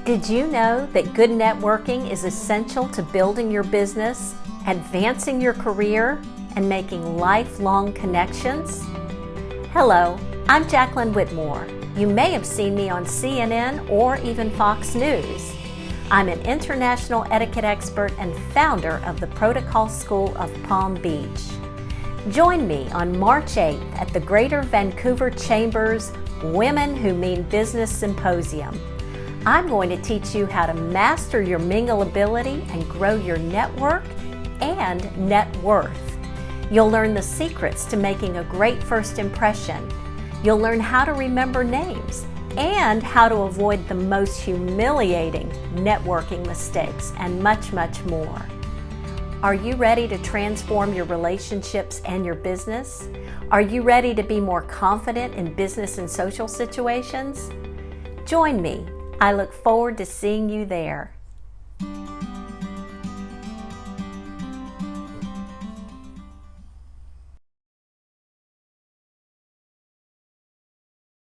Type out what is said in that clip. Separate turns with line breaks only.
Did you know that good networking is essential to building your business, advancing your career, and making lifelong connections? Hello, I'm Jacqueline Whitmore. You may have seen me on CNN or even Fox News. I'm an international etiquette expert and founder of the Protocol School of Palm Beach. Join me on March 8th at the Greater Vancouver Chamber's Women Who Mean Business Symposium. I'm going to teach you how to master your mingle ability and grow your network and net worth. You'll learn the secrets to making a great first impression. You'll learn how to remember names and how to avoid the most humiliating networking mistakes and much, much more. Are you ready to transform your relationships and your business? Are you ready to be more confident in business and social situations? Join me. I look forward to seeing you there.